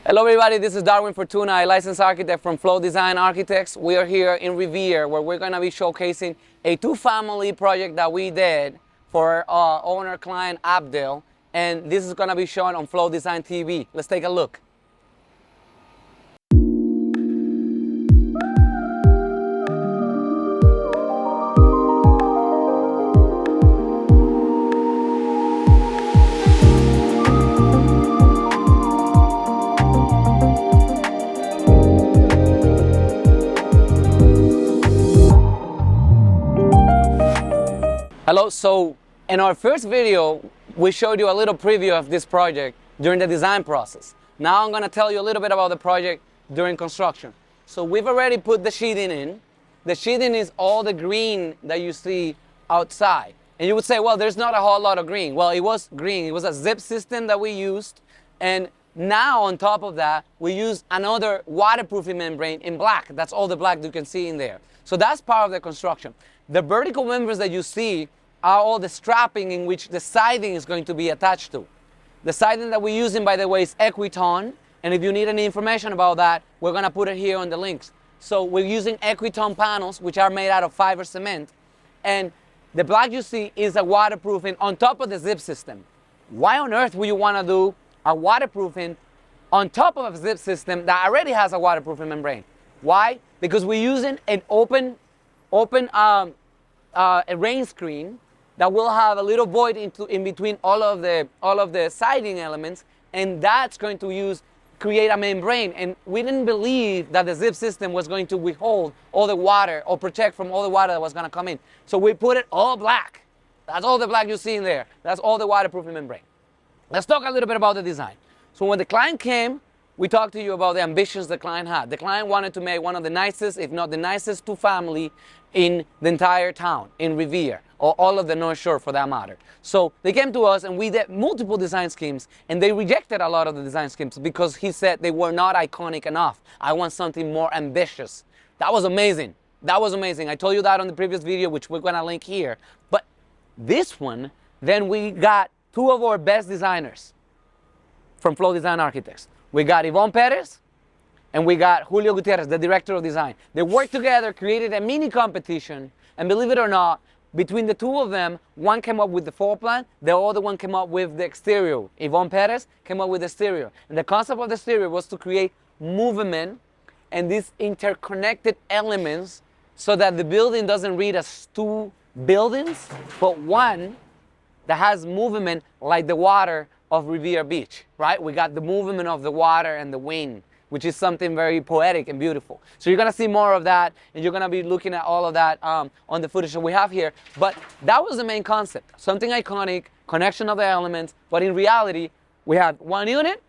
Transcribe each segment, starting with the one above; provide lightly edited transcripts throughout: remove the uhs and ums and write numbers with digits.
Hello everybody, this is Darwin Fortuna, a licensed architect from Flow Design Architects. We are here in Revere where we're going to be showcasing a two-family project that we did for our owner-client Abdel, and this is going to be shown on Flow Design TV. Let's take a look. Hello, so in our first video, we showed you a little preview of this project during the design process. Now I'm gonna tell you a little bit about the project during construction. So we've already put the sheathing in. The sheathing is all the green that you see outside. And you would say, well, there's not a whole lot of green. Well, it was green. It was a zip system that we used. And now on top of that, we used another waterproofing membrane in black. That's all the black you can see in there. So that's part of the construction. The vertical members that you see are all the strapping in which the siding is going to be attached to. The siding that we're using, by the way, is Equiton, and if you need any information about that, we're gonna put it here on the links. So we're using Equiton panels, which are made out of fiber cement, and the black you see is a waterproofing on top of the zip system. Why on earth would you wanna do a waterproofing on top of a zip system that already has a waterproofing membrane? Why? Because we're using an open a rain screen that will have a little void in between all of the siding elements, and that's going to create a membrane. And we didn't believe that the zip system was going to withhold all the water or protect from all the water that was going to come in. So we put it all black. That's all the black you see in there. That's all the waterproofing membrane. Let's talk a little bit about the design. So when the client came, we talked to you about the ambitions the client had. The client wanted to make one of the nicest, if not the nicest, two-family in the entire town, in Revere, or all of the North Shore for that matter. So they came to us and we did multiple design schemes, and they rejected a lot of the design schemes because he said they were not iconic enough. I want something more ambitious. That was amazing. That was amazing. I told you that on the previous video, which we're gonna link here. But this one, then we got two of our best designers from Flow Design Architects. We got Yvonne Perez, and we got Julio Gutierrez, the director of design. They worked together, created a mini competition, and believe it or not, between the two of them, one came up with the floor plan, the other one came up with the exterior. Yvonne Perez came up with the exterior. And the concept of the exterior was to create movement and these interconnected elements so that the building doesn't read as two buildings, but one that has movement like the water of Revere Beach, right? We got the movement of the water and the wind, which is something very poetic and beautiful. So you're gonna see more of that, and you're gonna be looking at all of that on the footage that we have here. But that was the main concept, something iconic, connection of the elements, but in reality, we had one unit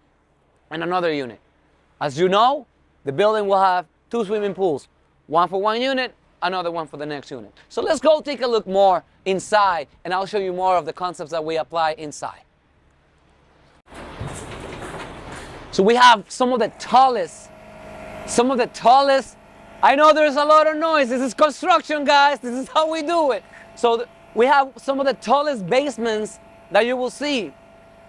and another unit. As you know, the building will have two swimming pools, one for one unit, another one for the next unit. So let's go take a look more inside, and I'll show you more of the concepts that we apply inside. So we have some of the tallest, I know there's a lot of noise. This is construction, guys. This is how we do it. So we have some of the tallest basements that you will see.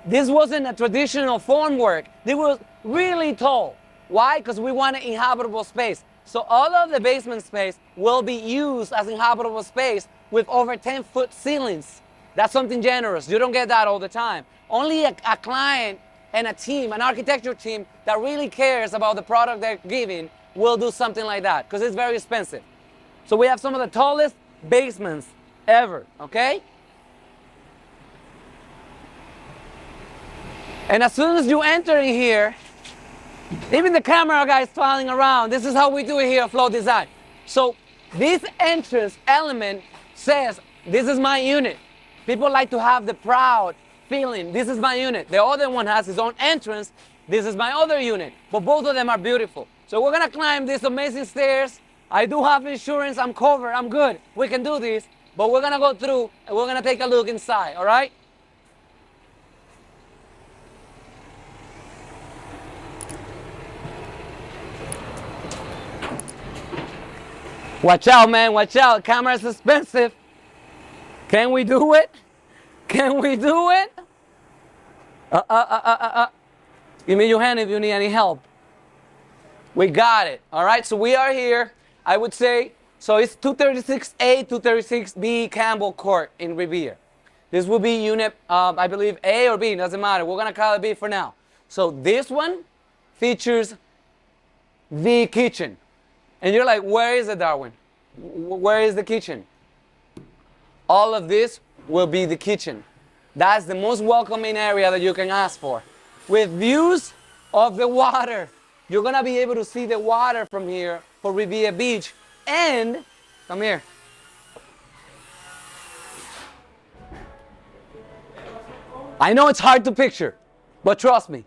This wasn't a traditional formwork. This was really tall. Why? Because we wanted inhabitable space. So all of the basement space will be used as inhabitable space with over 10-foot ceilings. That's something generous. You don't get that all the time. Only a client and a team, an architecture team that really cares about the product they're giving will do something like that because it's very expensive. So we have some of the tallest basements ever, okay? And as soon as you enter in here, even the camera guy is flying around. This is how we do it here at Flow Design. So this entrance element says, this is my unit. People like to have the proud feeling, this is my unit. The other one has his own entrance. This is my other unit. But both of them are beautiful. So we're gonna climb these amazing stairs. I do have insurance, I'm covered, I'm good. We can do this, but we're gonna go through and we're gonna take a look inside, all right? Watch out, man, watch out. Camera's expensive. Can we do it? Can we do it? Give me your hand if you need any help. We got it. All right, so we are here. I would say, so it's 236A, 236B Campbell Court in Revere. This will be unit, I believe, A or B, doesn't matter. We're going to call it B for now. So this one features the kitchen. And you're like, where is it, Darwin? Where is the kitchen? All of this will be the kitchen. That's the most welcoming area that you can ask for. With views of the water. You're going to be able to see the water from here for Revere Beach. And, come here. I know it's hard to picture, but trust me.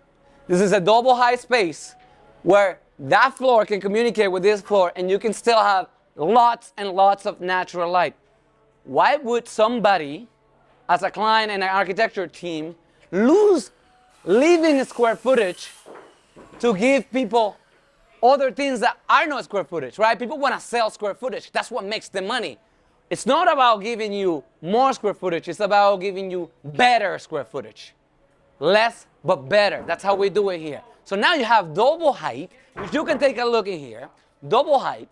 This is a double height space where that floor can communicate with this floor and you can still have lots and lots of natural light. Why would somebody, as a client and an architecture team, lose living square footage to give people other things that are not square footage, right? People want to sell square footage. That's what makes them money. It's not about giving you more square footage. It's about giving you better square footage. Less, but better. That's how we do it here. So now you have double height, which you can take a look in here. Double height,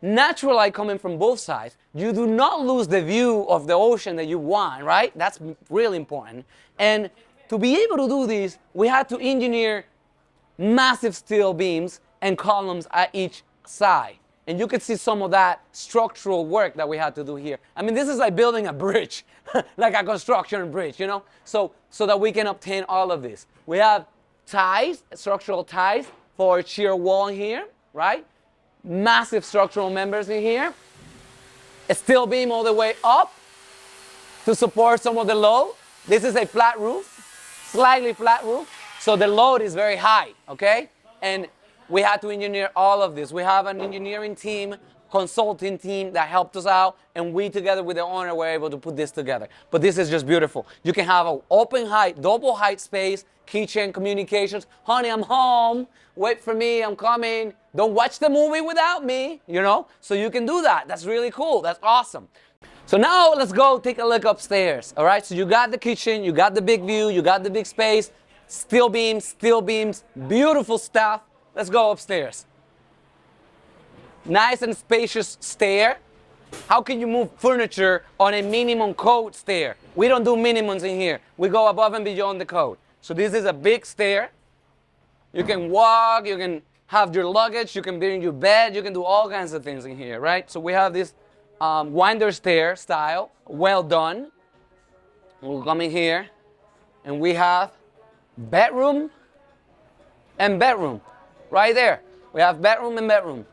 natural light coming from both sides. You do not lose the view of the ocean that you want, right? That's really important. And to be able to do this, we had to engineer massive steel beams and columns at each side. And you can see some of that structural work that we had to do here. I mean, this is like building a bridge, like a construction bridge, you know? So that we can obtain all of this. We have ties, structural ties for shear wall here, right? Massive structural members in here. A steel beam all the way up to support some of the load. This is a flat roof, slightly flat roof. So the load is very high, okay? And we had to engineer all of this. We have an engineering team, consulting team that helped us out, and we together with the owner were able to put this together. But this is just beautiful. You can have an open height, double height space, kitchen, communications. Honey, I'm home. Wait for me, I'm coming. Don't watch the movie without me, you know? So you can do that. That's really cool. That's awesome. So now let's go take a look upstairs, all right? So you got the kitchen, you got the big view, you got the big space, steel beams, beautiful stuff. Let's go upstairs. Nice and spacious stair. How can you move furniture on a minimum code stair? We don't do minimums in here. We go above and beyond the code. So this is a big stair. You can walk, you can have your luggage, you can bring your bed, you can do all kinds of things in here, right? So we have this winder stair style, well done. We'll come in here and we have bedroom and bedroom. Right there. We have bedroom and bedroom.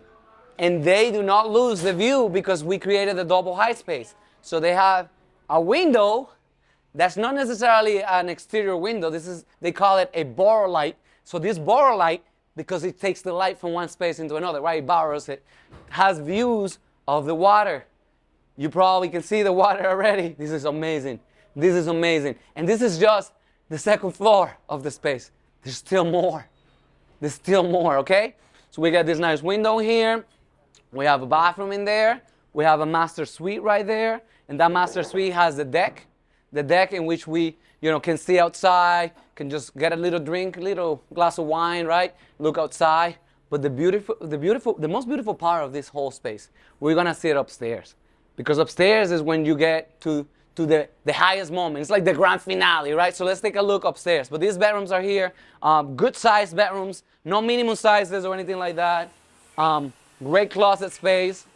And they do not lose the view because we created a double height space. So they have a window that's not necessarily an exterior window. They call it a borrow light. So this borrow light, because it takes the light from one space into another, right? It borrows it, has views of the water. You probably can see the water already. This is amazing. This is amazing. And this is just the second floor of the space. There's still more. There's still more, okay? So we got this nice window here. We have a bathroom in there. We have a master suite right there. And that master suite has the deck in which we, can see outside, can just get a little drink, a little glass of wine, right? Look outside. But the most beautiful part of this whole space, we're gonna see it upstairs. Because upstairs is when you get to the highest moment. It's like the grand finale, right? So let's take a look upstairs. But these bedrooms are here. Good sized bedrooms. No minimum sizes or anything like that. Great closet space.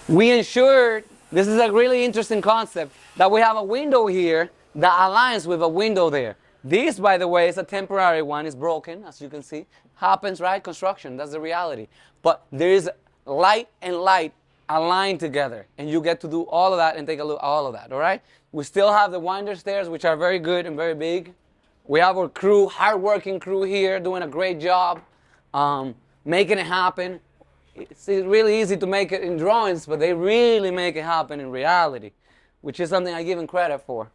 We ensured, this is a really interesting concept, that we have a window here that aligns with a window there. This, by the way, is a temporary one. It's broken, as you can see. Happens, right? Construction, that's the reality. But there is light and light aligned together, and you get to do all of that and take a look at all of that, all right? We still have the winder stairs, which are very good and very big. We have our crew, hard-working crew here, doing a great job, making it happen. It's really easy to make it in drawings, but they really make it happen in reality, which is something I give them credit for.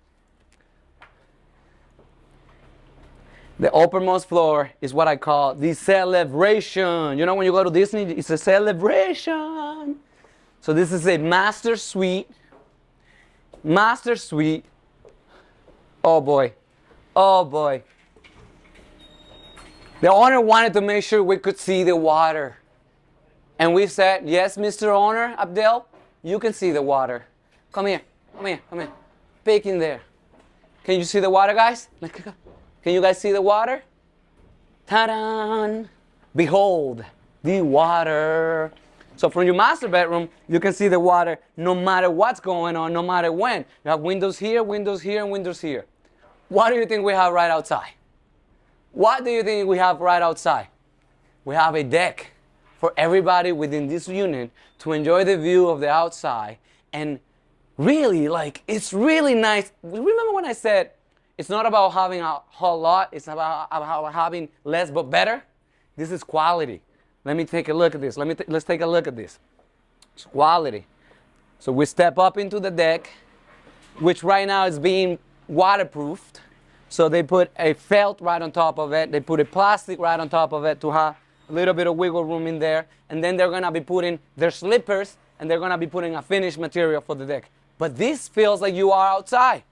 The uppermost floor is what I call the celebration. You know, when you go to Disney, it's a celebration. So this is a master suite. Master suite. Oh boy. Oh boy. The owner wanted to make sure we could see the water. And we said, yes, Mr. Owner, Abdel, you can see the water. Come here, come here, come here. Peek in there. Can you see the water, guys? Can you guys see the water? Ta-da! Behold, the water. So from your master bedroom, you can see the water no matter what's going on, no matter when. You have windows here, and windows here. What do you think we have right outside? What do you think we have right outside? We have a deck for everybody within this unit to enjoy the view of the outside. And really, like, it's really nice. Remember when I said it's not about having a whole lot, it's about having less but better? This is quality. Let me take a look at this. Let's take a look at this. It's quality. So we step up into the deck, which right now is being waterproofed. So they put a felt right on top of it. They put a plastic right on top of it to have a little bit of wiggle room in there. And then they're going to be putting their slippers, and they're going to be putting a finished material for the deck. But this feels like you are outside.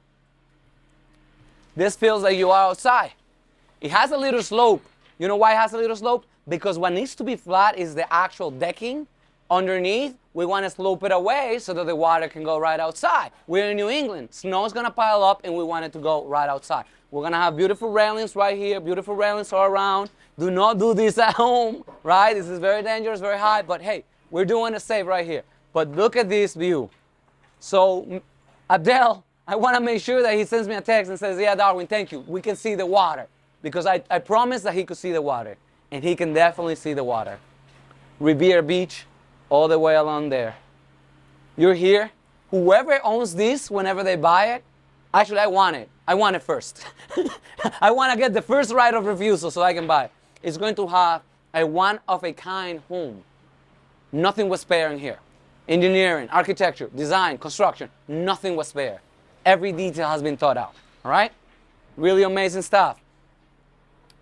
This feels like you are outside. It has a little slope. You know why it has a little slope? Because what needs to be flat is the actual decking. Underneath, we want to slope it away so that the water can go right outside. We're in New England. Snow's going to pile up, and we want it to go right outside. We're going to have beautiful railings right here, beautiful railings all around. Do not do this at home, right? This is very dangerous, very high, but hey, we're doing it safe right here. But look at this view. So, Abdel, I want to make sure that he sends me a text and says, yeah, Darwin, thank you. We can see the water. Because I promised that he could see the water. And he can definitely see the water. Revere Beach, all the way along there. You're here. Whoever owns this, whenever they buy it, actually, I want it. I want it first. I want to get the first right of refusal so I can buy it. It's going to have a one-of-a-kind home. Nothing was spare in here. Engineering, architecture, design, construction, nothing was spare. Every detail has been thought out. All right? Really amazing stuff.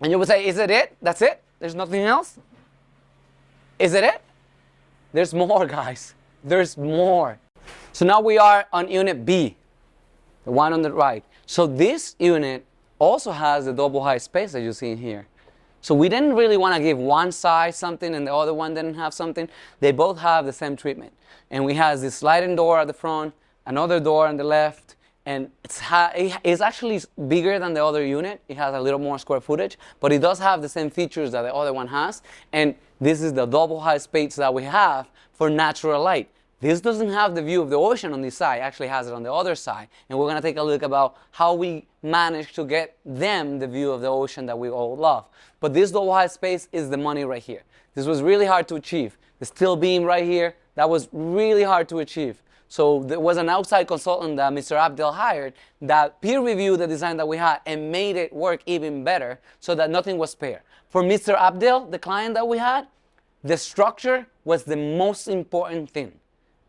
And you would say, is it it? That's it? There's nothing else? Is it it? There's more, guys. There's more. So now we are on unit B, the one on the right. So this unit also has the double height space that you see in here. So we didn't really want to give one side something and the other one didn't have something. They both have the same treatment. And we have this sliding door at the front, another door on the left, and it's actually bigger than the other unit. It has a little more square footage, but it does have the same features that the other one has. And this is the double height space that we have for natural light. This doesn't have the view of the ocean on this side. It actually has it on the other side. And we're going to take a look about how we managed to get them the view of the ocean that we all love. But this double height space is the money right here. This was really hard to achieve. The steel beam right here, that was really hard to achieve. So there was an outside consultant that Mr. Abdel hired that peer reviewed the design that we had and made it work even better so that nothing was spare. For Mr. Abdel, the client that we had, the structure was the most important thing.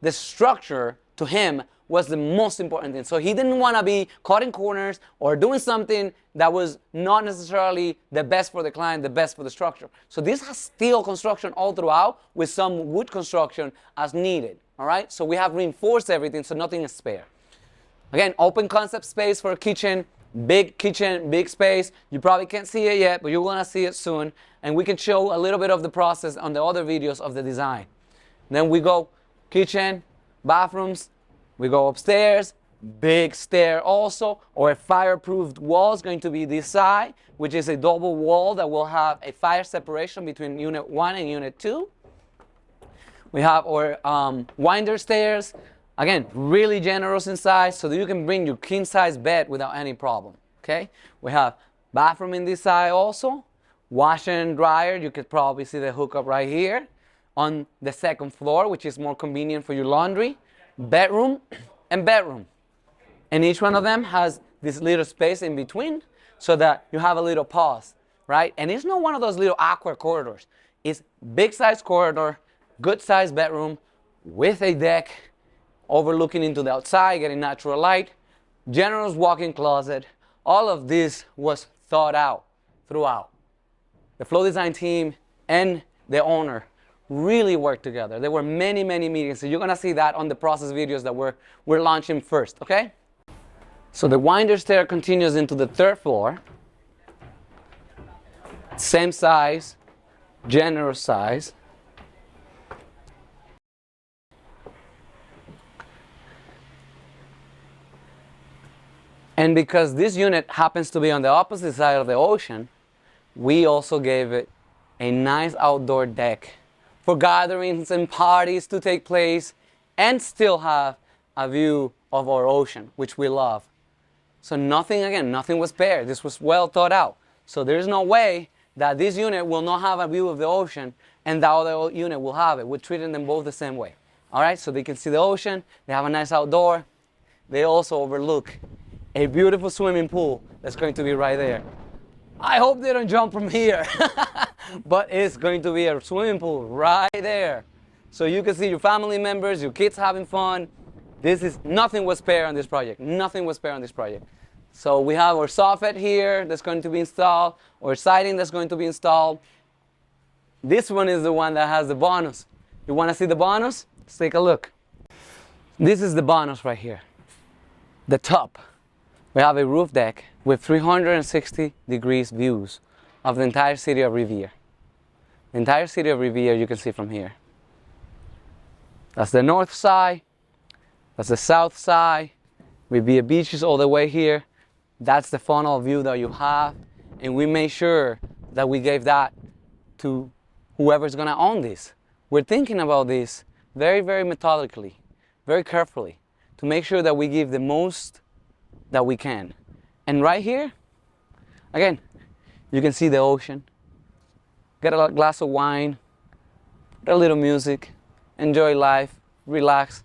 The structure to him was the most important thing. So he didn't want to be cutting corners or doing something that was not necessarily the best for the client, the best for the structure. So this has steel construction all throughout with some wood construction as needed. All right, so we have reinforced everything so nothing is spare. Again, open concept space for a kitchen, big space. You probably can't see it yet, but you're gonna see it soon. And we can show a little bit of the process on the other videos of the design. Then we go kitchen, bathrooms, we go upstairs, big stair also, or a fireproofed wall is going to be this side, which is a double wall that will have a fire separation between unit 1 and unit 2. We have our winder stairs, again, really generous in size so that you can bring your king size bed without any problem, okay? We have bathroom in this side also, washer and dryer, you could probably see the hookup right here on the second floor, which is more convenient for your laundry, bedroom, and bedroom. And each one of them has this little space in between so that you have a little pause, right? And it's not one of those little awkward corridors. It's big size corridor, good size bedroom with a deck overlooking into the outside, getting natural light, generous walk-in closet. All of this was thought out throughout. The flow design team and the owner really worked together. There were many meetings, so you're gonna see that on the process videos that we're launching first, okay? So the winder stair continues into the third floor. Same size, generous size. And because this unit happens to be on the opposite side of the ocean, we also gave it a nice outdoor deck for gatherings and parties to take place and still have a view of our ocean, which we love. So nothing was spared. This was well thought out. So there's no way that this unit will not have a view of the ocean and the other unit will have it. We're treating them both the same way. All right, so they can see the ocean, they have a nice outdoor. They also overlook a beautiful swimming pool that's going to be right there. I hope they don't jump from here, but it's going to be a swimming pool right there. So you can see your family members, your kids having fun. Nothing was spared on this project. Nothing was spared on this project. So we have our soffit here that's going to be installed, or siding that's going to be installed. This one is the one that has the bonus. You want to see the bonus? Let's take a look. This is the bonus right here. The top. We have a roof deck with 360 degrees views of the entire city of Revere. The entire city of Revere you can see from here. That's the north side. That's the south side. Revere beaches all the way here. That's the funnel view that you have. And we made sure that we gave that to whoever's gonna own this. We're thinking about this very, very methodically, very carefully, to make sure that we give the most that we can. And right here, again, you can see the ocean. Get a glass of wine, get a little music, enjoy life, relax.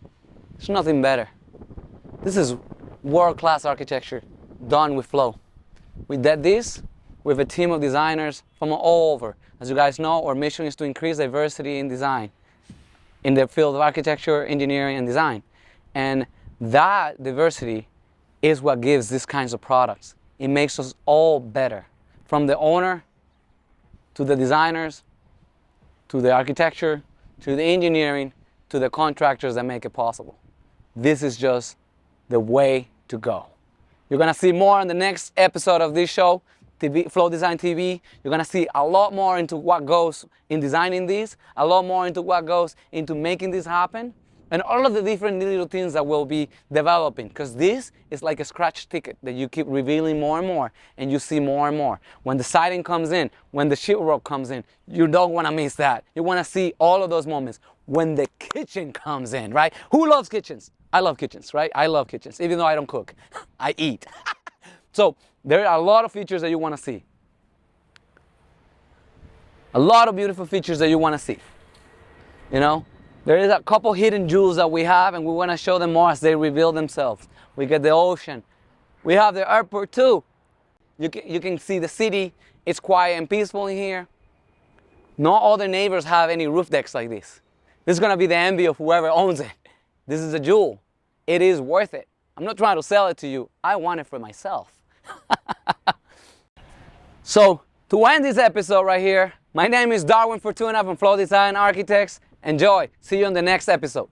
There's nothing better. This is world-class architecture done with flow. We did this with a team of designers from all over. As you guys know, our mission is to increase diversity in design, in the field of architecture, engineering, and design. And that diversity is what gives these kinds of products. It makes us all better. From the owner, to the designers, to the architecture, to the engineering, to the contractors that make it possible. This is just the way to go. You're gonna see more in the next episode of this show, Flow Design TV. You're gonna see a lot more into what goes in designing this, a lot more into what goes into making this happen, and all of the different little things that we'll be developing, because this is like a scratch ticket that you keep revealing more and more, and you see more and more. When the siding comes in, when the sheetrock comes in, you don't want to miss that. You want to see all of those moments. When the kitchen comes in, right? Who loves kitchens? I love kitchens, right? I love kitchens, even though I don't cook. I eat. So there are a lot of features that you want to see. A lot of beautiful features that you want to see. You know? There is a couple hidden jewels that we have, and we want to show them more as they reveal themselves. We get the ocean. We have the airport too. You can see the city. It's quiet and peaceful in here. No other neighbors have any roof decks like this. This is going to be the envy of whoever owns it. This is a jewel. It is worth it. I'm not trying to sell it to you. I want it for myself. So, to end this episode right here, my name is Darwin Fortuna from Flow Design Architects. Enjoy. See you on the next episode.